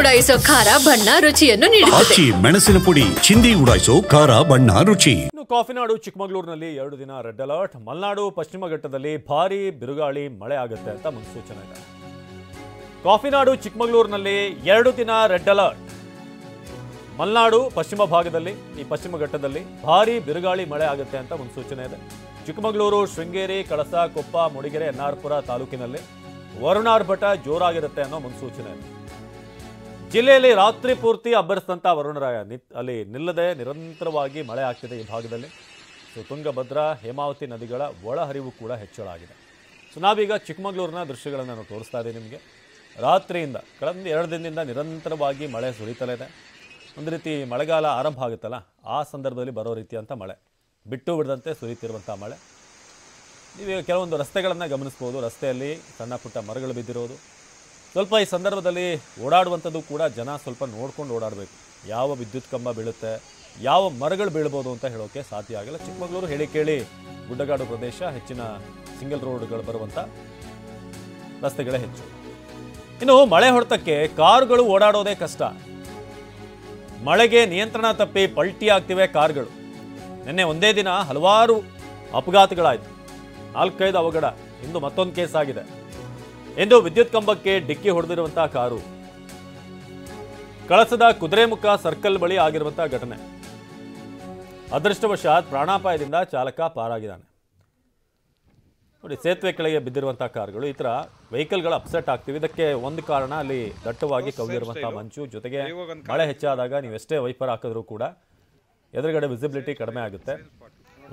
ಉಡಾಯಿಸೋ ಖಾರ ಬಣ್ಣ ರುಚಿಯನ್ನು ನೀಡುತ್ತದೆ. ಮೆಣಸಿನ ಪುಡಿ ಚಿಂದಿ ಉಡಾಯಿಸೋ ಖಾರ ಬಣ್ಣ ರುಚಿ. ಕಾಫಿನಾಡು ಚಿಕ್ಕಮಗಳೂರಿನಲ್ಲಿ 2 ದಿನ ರೆಡ್ ಅಲರ್ಟ್. ಮಲೆನಾಡು ಪಶ್ಚಿಮ ಘಟ್ಟದಲ್ಲಿ ಭಾರೀ ಬಿರುಗಾಳಿ ಮಳೆ ಆಗುತ್ತೆ ಅಂತ ಮುನ್ಸೂಚನೆ ಇದೆ. ಕಾಫಿನಾಡು ಚಿಕ್ಕಮಗಳೂರಿನಲ್ಲಿ 2 ದಿನ ರೆಡ್ ಅಲರ್ಟ್. ಮಲೆನಾಡು ಪಶ್ಚಿಮ ಭಾಗದಲ್ಲಿ ಈ ಪಶ್ಚಿಮ ಘಟ್ಟದಲ್ಲಿ ಭಾರೀ ಬಿರುಗಾಳಿ ಮಳೆ ಆಗುತ್ತೆ ಅಂತ ಮುನ್ಸೂಚನೆ ಇದೆ. ಚಿಕ್ಕಮಗಳೂರು, ಶೃಂಗೇರಿ, ಕಳಸ, ಕೊಪ್ಪ, ಮೂಡಿಗೆರೆ, ಎನ್ನಾರ್ಪುರ ತಾಲೂಕಿನಲ್ಲಿ ವರುಣಾರ್ಭಟ ಜೋರಾಗಿರುತ್ತೆ ಅನ್ನೋ ಮುನ್ಸೂಚನೆ ಇದೆ. ಜಿಲ್ಲೆಯಲ್ಲಿ ರಾತ್ರಿ ಪೂರ್ತಿ ಅಬ್ಬರಿಸಿದಂಥ ವರುಣರಾಯ ಅಲ್ಲಿ ನಿಲ್ಲದೆ ನಿರಂತರವಾಗಿ ಮಳೆ ಆಗ್ತಿದೆ ಈ ಭಾಗದಲ್ಲಿ. ತುಂಗಭದ್ರಾ, ಹೇಮಾವತಿ ನದಿಗಳ ಒಳಹರಿವು ಕೂಡ ಹೆಚ್ಚಳ ಆಗಿದೆ. ನಾವೀಗ ಚಿಕ್ಕಮಗಳೂರಿನ ದೃಶ್ಯಗಳನ್ನು ನಾನು ತೋರಿಸ್ತಾ ಇದ್ದೀನಿ ನಿಮಗೆ. ರಾತ್ರಿಯಿಂದ ಕಳೆದ 2 ದಿನದಿಂದ ನಿರಂತರವಾಗಿ ಮಳೆ ಸುರಿತಲೇ ಇದೆ. ಒಂದು ರೀತಿ ಮಳೆಗಾಲ ಆರಂಭ ಆಗುತ್ತಲ್ಲ, ಆ ಸಂದರ್ಭದಲ್ಲಿ ಬರೋ ರೀತಿಯಂಥ ಮಳೆ, ಬಿಟ್ಟು ಬಿಡದಂತೆ ಸುರಿತಿರುವಂಥ ಮಳೆ. ನೀವು ಕೆಲವೊಂದು ರಸ್ತೆಗಳನ್ನು ಗಮನಿಸ್ಬೋದು. ರಸ್ತೆಯಲ್ಲಿ ಸಣ್ಣ ಪುಟ್ಟ ಮರಗಳು ಬಿದ್ದಿರೋದು. ಸ್ವಲ್ಪ ಈ ಸಂದರ್ಭದಲ್ಲಿ ಓಡಾಡುವಂಥದ್ದು ಕೂಡ ಜನ ಸ್ವಲ್ಪ ನೋಡ್ಕೊಂಡು ಓಡಾಡಬೇಕು. ಯಾವ ವಿದ್ಯುತ್ ಕಂಬ ಬೀಳುತ್ತೆ, ಯಾವ ಮರಗಳು ಬೀಳ್ಬೋದು ಅಂತ ಹೇಳೋಕ್ಕೆ ಸಾಧ್ಯ ಆಗಲ್ಲ. ಚಿಕ್ಕಮಗಳೂರು ಹೇಳಿ ಕೇಳಿ ಗುಡ್ಡಗಾಡು ಪ್ರದೇಶ, ಹೆಚ್ಚಿನ ಸಿಂಗಲ್ ರೋಡ್ಗಳು ಬರುವಂಥ ರಸ್ತೆಗಳೇ ಹೆಚ್ಚು. ಇನ್ನು ಮಳೆ ಹೊಡೆತಕ್ಕೆ ಕಾರುಗಳು ಓಡಾಡೋದೇ ಕಷ್ಟ. ಮಳೆಗೆ ನಿಯಂತ್ರಣ ತಪ್ಪಿ ಪಲ್ಟಿ ಆಗ್ತಿವೆ ಕಾರುಗಳು. ನಿನ್ನೆ ಒಂದೇ ದಿನ ಹಲವಾರು ಅಪಘಾತಗಳಾಯಿತು. 4-5 ಅವಘಡ. ಇಂದು ಮತ್ತೊಂದು ಕೇಸ್ ಆಗಿದೆ. ಇಂದು ವಿದ್ಯುತ್ ಕಂಬಕ್ಕೆ ಡಿಕ್ಕಿ ಹೊಡೆದಿರುವಂತಹ ಕಾರು ಕಳಸದ ಕುದುರೆಮುಖ ಸರ್ಕಲ್ ಬಳಿ ಆಗಿರುವಂತಹ ಘಟನೆ. ಅದೃಷ್ಟವಶಾತ್ ಪ್ರಾಣಾಪಾಯದಿಂದ ಚಾಲಕ ಪಾರಾಗಿದ್ದಾನೆ. ನೋಡಿ, ಸೇತುವೆ ಕೆಳಗೆ ಬಿದ್ದಿರುವಂತಹ ಕಾರುಗಳು, ಈ ತರ ವೆಹಿಕಲ್ಗಳು ಅಪ್ಸೆಟ್ ಆಗ್ತಿವೆ. ಇದಕ್ಕೆ ಒಂದು ಕಾರಣ ಅಲ್ಲಿ ದಟ್ಟವಾಗಿ ಕವಿದಿರುವಂತಹ ಮಂಚು, ಜೊತೆಗೆ ಮಳೆ ಹೆಚ್ಚಾದಾಗ ನೀವು ಎಷ್ಟೇ ವೈಪರ್ ಹಾಕಿದ್ರೂ ಕೂಡ ಎದುರುಗಡೆ ವಿಸಿಬಿಲಿಟಿ ಕಡಿಮೆ ಆಗುತ್ತೆ.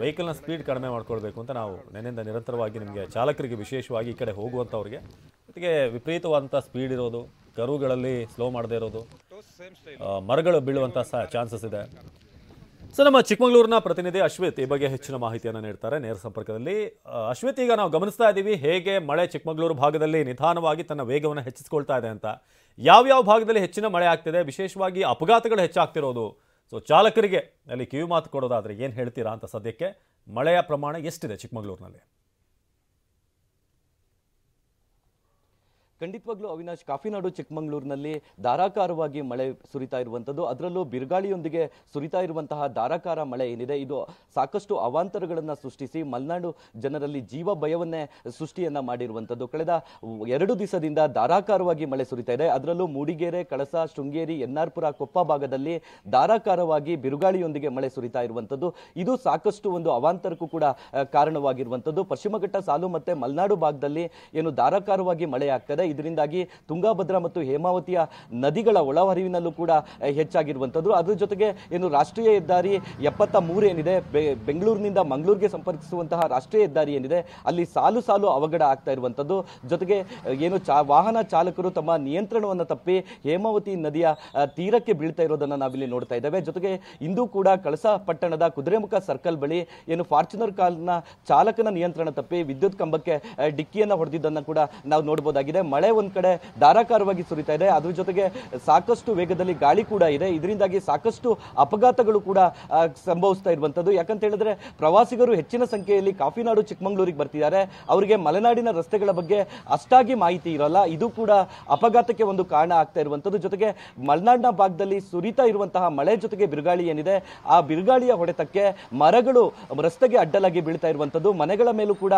ವೆಹಿಕಲ್ನ ಸ್ಪೀಡ್ ಕಡಿಮೆ ಮಾಡ್ಕೊಳ್ಬೇಕು ಅಂತ ನಾವು ನೆನ್ನೆಯಿಂದ ನಿರಂತರವಾಗಿ ನಿಮಗೆ ಚಾಲಕರಿಗೆ, ವಿಶೇಷವಾಗಿ ಈ ಕಡೆ ಹೋಗುವಂಥವ್ರಿಗೆ, ಜೊತೆಗೆ ವಿಪರೀತವಾದಂಥ ಸ್ಪೀಡ್ ಇರೋದು, ಕರುಗಳಲ್ಲಿ ಸ್ಲೋ ಮಾಡದೇ ಇರೋದು, ಮರಗಳು ಬೀಳುವಂಥ ಚಾನ್ಸಸ್ ಇದೆ. ಸೊ ನಮ್ಮ ಚಿಕ್ಕಮಗಳೂರಿನ ಪ್ರತಿನಿಧಿ ಅಶ್ವಿತ್ ಈ ಬಗ್ಗೆ ಹೆಚ್ಚಿನ ಮಾಹಿತಿಯನ್ನು ನೀಡ್ತಾರೆ ನೇರ ಸಂಪರ್ಕದಲ್ಲಿ. ಅಶ್ವಿತ್, ಈಗ ನಾವು ಗಮನಿಸ್ತಾ ಇದ್ದೀವಿ ಹೇಗೆ ಮಳೆ ಚಿಕ್ಕಮಗಳೂರು ಭಾಗದಲ್ಲಿ ನಿಧಾನವಾಗಿ ತನ್ನ ವೇಗವನ್ನು ಹೆಚ್ಚಿಸ್ಕೊಳ್ತಾ ಇದೆ ಅಂತ. ಯಾವ್ಯಾವ ಭಾಗದಲ್ಲಿ ಹೆಚ್ಚಿನ ಮಳೆ ಆಗ್ತಿದೆ, ವಿಶೇಷವಾಗಿ ಅಪಘಾತಗಳು ಹೆಚ್ಚಾಗ್ತಿರೋದು, ಸೊ ಚಾಲಕರಿಗೆ ಅಲ್ಲಿ ಕಿವಿ ಮಾತು ಕೊಡೋದಾದ್ರೆ ಏನು ಹೇಳ್ತೀರಾ ಅಂತ. ಸದ್ಯಕ್ಕೆ ಮಳೆಯ ಪ್ರಮಾಣ ಎಷ್ಟಿದೆ ಚಿಕ್ಕಮಗಳೂರಿನಲ್ಲಿ? ಖಂಡಿತವಾಗ್ಲೂ ಅವಿನಾಶ್, ಕಾಫಿನಾಡು ಚಿಕ್ಕಮಗಳೂರಿನಲ್ಲಿ ಧಾರಾಕಾರವಾಗಿ ಮಳೆ ಸುರಿತಾ ಇರುವಂಥದ್ದು, ಅದರಲ್ಲೂ ಬಿರುಗಾಳಿಯೊಂದಿಗೆ ಸುರಿತಾ ಇರುವಂತಹ ಧಾರಾಕಾರ ಮಳೆ ಏನಿದೆ, ಇದು ಸಾಕಷ್ಟು ಅವಾಂತರಗಳನ್ನು ಸೃಷ್ಟಿಸಿ ಮಲೆನಾಡು ಜನರಲ್ಲಿ ಜೀವ ಭಯವನ್ನೇ ಸೃಷ್ಟಿಯನ್ನ ಮಾಡಿರುವಂಥದ್ದು. ಕಳೆದ 2 ದಿವಸದಿಂದ ಧಾರಾಕಾರವಾಗಿ ಮಳೆ ಸುರಿತಾ ಇದೆ. ಅದರಲ್ಲೂ ಮೂಡಿಗೆರೆ, ಕಳಸ, ಶೃಂಗೇರಿ, ಎನ್ನಾರ್ಪುರ, ಕೊಪ್ಪ ಭಾಗದಲ್ಲಿ ಧಾರಾಕಾರವಾಗಿ ಬಿರುಗಾಳಿಯೊಂದಿಗೆ ಮಳೆ ಸುರಿತಾ ಇರುವಂಥದ್ದು. ಇದು ಸಾಕಷ್ಟು ಒಂದು ಅವಾಂತರಕ್ಕೂ ಕೂಡ ಕಾರಣವಾಗಿರುವಂಥದ್ದು. ಪಶ್ಚಿಮ ಘಟ್ಟ ಸಾಲು ಮತ್ತೆ ಮಲೆನಾಡು ಭಾಗದಲ್ಲಿ ಏನು ಧಾರಾಕಾರವಾಗಿ ಮಳೆ ಆಗ್ತದೆ, ಇದರಿಂದಾಗಿ ತುಂಗಭದ್ರಾ ಮತ್ತು ಹೇಮಾವತಿಯ ನದಿಗಳ ಒಳಹರಿವಿನಲ್ಲೂ ಕೂಡ ಹೆಚ್ಚಾಗಿರುವಂಥದ್ದು. ಅದ್ರ ಜೊತೆಗೆ ಏನು ರಾಷ್ಟ್ರೀಯ ಹೆದ್ದಾರಿ 73 ಏನಿದೆ, ಬೆಂಗಳೂರಿನಿಂದ ಮಂಗಳೂರಿಗೆ ಸಂಪರ್ಕಿಸುವಂತಹ ರಾಷ್ಟ್ರೀಯ ಹೆದ್ದಾರಿ ಏನಿದೆ, ಅಲ್ಲಿ ಸಾಲು ಸಾಲು ಅವಘಡ ಆಗ್ತಾ ಇರುವಂಥದ್ದು. ಜೊತೆಗೆ ಏನು ವಾಹನ ಚಾಲಕರು ತಮ್ಮ ನಿಯಂತ್ರಣವನ್ನು ತಪ್ಪಿ ಹೇಮಾವತಿ ನದಿಯ ತೀರಕ್ಕೆ ಬೀಳ್ತಾ ಇರೋದನ್ನ ನಾವಿಲ್ಲಿ ನೋಡ್ತಾ ಇದ್ದೇವೆ. ಜೊತೆಗೆ ಇಂದು ಕೂಡ ಕಳಸ ಪಟ್ಟಣದ ಕುದುರೆಮುಖ ಸರ್ಕಲ್ ಬಳಿ ಏನು ಫಾರ್ಚುನರ್ ಕಾರ್ನ ಚಾಲಕನ ನಿಯಂತ್ರಣ ತಪ್ಪಿ ವಿದ್ಯುತ್ ಕಂಬಕ್ಕೆ ಡಿಕ್ಕಿಯನ್ನ ಹೊಡೆದಿದ್ದನ್ನು ಕೂಡ ನಾವು ನೋಡಬಹುದಾಗಿದೆ. ಮಳೆ ಒಂದ್ ಕಡೆ ಧಾರಾಕಾರವಾಗಿ ಸುರಿತಾ ಇದೆ, ಅದ್ರ ಜೊತೆಗೆ ಸಾಕಷ್ಟು ವೇಗದಲ್ಲಿ ಗಾಳಿ ಕೂಡ ಇದೆ. ಇದರಿಂದಾಗಿ ಸಾಕಷ್ಟು ಅಪಘಾತಗಳು ಕೂಡ ಸಂಭವಿಸ್ತಾ ಇರುವಂತದ್ದು. ಯಾಕಂತ ಹೇಳಿದ್ರೆ ಪ್ರವಾಸಿಗರು ಹೆಚ್ಚಿನ ಸಂಖ್ಯೆಯಲ್ಲಿ ಕಾಫಿನಾಡು ಚಿಕ್ಕಮಗಳೂರಿಗೆ ಬರ್ತಿದ್ದಾರೆ. ಅವರಿಗೆ ಮಲೆನಾಡಿನ ರಸ್ತೆಗಳ ಬಗ್ಗೆ ಅಷ್ಟಾಗಿ ಮಾಹಿತಿ ಇರಲ್ಲ. ಇದು ಕೂಡ ಅಪಘಾತಕ್ಕೆ ಒಂದು ಕಾರಣ ಆಗ್ತಾ ಇರುವಂತದ್ದು. ಜೊತೆಗೆ ಮಲೆನಾಡಿನ ಭಾಗದಲ್ಲಿ ಸುರಿತಾ ಇರುವಂತಹ ಮಳೆ ಜೊತೆಗೆ ಬಿರುಗಾಳಿ ಏನಿದೆ, ಆ ಬಿರುಗಾಳಿಯ ಹೊಡೆತಕ್ಕೆ ಮರಗಳು ರಸ್ತೆಗೆ ಅಡ್ಡಲಾಗಿ ಬೀಳ್ತಾ ಇರುವಂತದ್ದು, ಮನೆಗಳ ಮೇಲೂ ಕೂಡ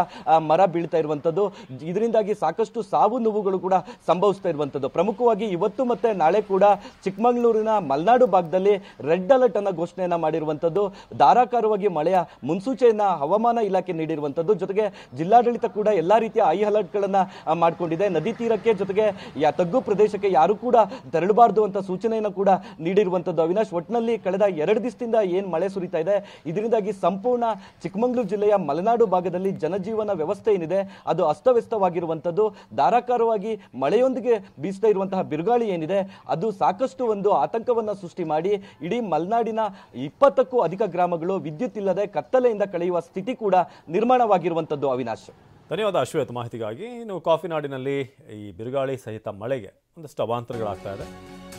ಮರ ಬೀಳ್ತಾ ಇರುವಂತದ್ದು. ಇದರಿಂದಾಗಿ ಸಾಕಷ್ಟು ಸಾವು ನೋವುಗಳು ಕೂಡ ಸಂಭವಿಸ್ತಾ ಇರುವಂತದ್ದು. ಪ್ರಮುಖವಾಗಿ ಇವತ್ತು ಮತ್ತೆ ನಾಳೆ ಕೂಡ ಚಿಕ್ಕಮಗಳೂರಿನ ಮಲೆನಾಡು ಭಾಗದಲ್ಲಿ ರೆಡ್ ಅಲರ್ಟ್ ಅನ್ನ ಘೋಷಣೆಯನ್ನ ಮಾಡಿರುವಂತದ್ದು. ಧಾರಾಕಾರವಾಗಿ ಮಳೆಯ ಮುನ್ಸೂಚನೆಯನ್ನ ಹವಾಮಾನ ಇಲಾಖೆ ನೀಡಿರುವಂತದ್ದು. ಜೊತೆಗೆ ಜಿಲ್ಲಾಡಳಿತ ಕೂಡ ಎಲ್ಲಾ ರೀತಿಯ ಹೈ ಅಲರ್ಟ್ ಗಳನ್ನ ಮಾಡಿಕೊಂಡಿದೆ. ನದಿ ತೀರಕ್ಕೆ ಜೊತೆಗೆ ತಗ್ಗು ಪ್ರದೇಶಕ್ಕೆ ಯಾರು ಕೂಡ ತೆರಳಬಾರದು ಅಂತ ಸೂಚನೆಯನ್ನು ಕೂಡ ನೀಡಿರುವಂತದ್ದು. ಅವಿನಾಶ್, ಒಟ್ಟಿನಲ್ಲಿ ಕಳೆದ 2 ದಿವಸದಿಂದ ಏನ್ ಮಳೆ ಸುರಿತಾ ಇದೆ, ಇದರಿಂದಾಗಿ ಸಂಪೂರ್ಣ ಚಿಕ್ಕಮಗಳೂರು ಜಿಲ್ಲೆಯ ಮಲೆನಾಡು ಭಾಗದಲ್ಲಿ ಜನಜೀವನ ವ್ಯವಸ್ಥೆ ಏನಿದೆ ಅದು ಅಸ್ತವ್ಯಸ್ತವಾಗಿರುವಂತದ್ದು. ಧಾರಾಕಾರವಾಗಿ ಮಳೆಯೊಂದಿಗೆ ಬೀಸ್ತಾ ಇರುವಂತಹ ಬಿರುಗಾಳಿ ಏನಿದೆ ಅದು ಸಾಕಷ್ಟು ಒಂದು ಆತಂಕವನ್ನ ಸೃಷ್ಟಿ ಮಾಡಿ ಇಡೀ ಮಲೆನಾಡಿನ 20ಕ್ಕೂ ಅಧಿಕ ಗ್ರಾಮಗಳು ವಿದ್ಯುತ್ ಇಲ್ಲದೆ ಕತ್ತಲೆಯಿಂದ ಕಳೆಯುವ ಸ್ಥಿತಿ ಕೂಡ ನಿರ್ಮಾಣವಾಗಿರುವಂತದ್ದು. ಅವಿನಾಶ್, ಧನ್ಯವಾದ ಅಶ್ವೇತ್ ಮಾಹಿತಿಗಾಗಿ. ಇನ್ನು ಕಾಫಿನಾಡಿನಲ್ಲಿ ಈ ಬಿರುಗಾಳಿ ಸಹಿತ ಮಳೆಗೆ ಒಂದಷ್ಟು ಅವಾಂತರಗಳಾಗ್ತಾ ಇದೆ.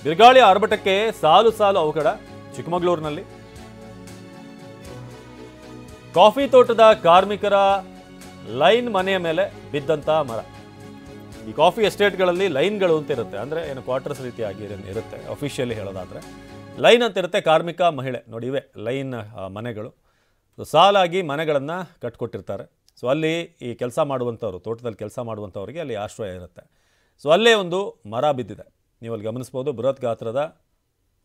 ಬಿರುಗಾಳಿ ಆರ್ಭಟಕ್ಕೆ ಸಾಲು ಸಾಲು ಅವಘಡ ಚಿಕ್ಕಮಗಳೂರಿನಲ್ಲಿ. ಕಾಫಿ ತೋಟದ ಕಾರ್ಮಿಕರ ಲೈನ್ ಮನೆಯ ಮೇಲೆ ಬಿದ್ದಂತ ಮರ. ಈ ಕಾಫಿ ಎಸ್ಟೇಟ್ಗಳಲ್ಲಿ ಲೈನ್ಗಳು ಅಂತ ಇರುತ್ತೆ, ಅಂದರೆ ಏನು ಕ್ವಾರ್ಟರ್ಸ್ ರೀತಿಯಾಗಿ ಇರುತ್ತೆ. ಅಫಿಷಿಯಲಿ ಹೇಳೋದಾದರೆ ಲೈನ್ ಅಂತ ಇರುತ್ತೆ. ಕಾರ್ಮಿಕ ಮಹಿಳೆ ನೋಡಿ ಇವೆ ಲೈನ್ ಮನೆಗಳು. ಸೊ ಸಾಲಾಗಿ ಮನೆಗಳನ್ನು ಕಟ್ಕೊಟ್ಟಿರ್ತಾರೆ. ಸೊ ಅಲ್ಲಿ ಈ ಕೆಲಸ ಮಾಡುವಂಥವ್ರು, ತೋಟದಲ್ಲಿ ಕೆಲಸ ಮಾಡುವಂಥವ್ರಿಗೆ ಅಲ್ಲಿ ಆಶ್ರಯ ಇರುತ್ತೆ. ಸೊ ಅಲ್ಲೇ ಒಂದು ಮರ ಬಿದ್ದಿದೆ, ನೀವು ಅಲ್ಲಿ ಗಮನಿಸ್ಬೋದು, ಬೃಹತ್ ಗಾತ್ರದ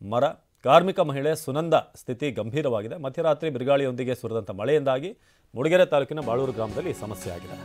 ಮರ. ಕಾರ್ಮಿಕ ಮಹಿಳೆ ಸುನಂದ ಸ್ಥಿತಿ ಗಂಭೀರವಾಗಿದೆ. ಮಧ್ಯರಾತ್ರಿ ಬಿರುಗಾಳಿಯೊಂದಿಗೆ ಸುರಿದಂಥ ಮಳೆಯಿಂದಾಗಿ ಮೂಡಿಗೆರೆ ತಾಲೂಕಿನ ಬಾಳೂರು ಗ್ರಾಮದಲ್ಲಿ ಈ ಸಮಸ್ಯೆ ಆಗಿದೆ.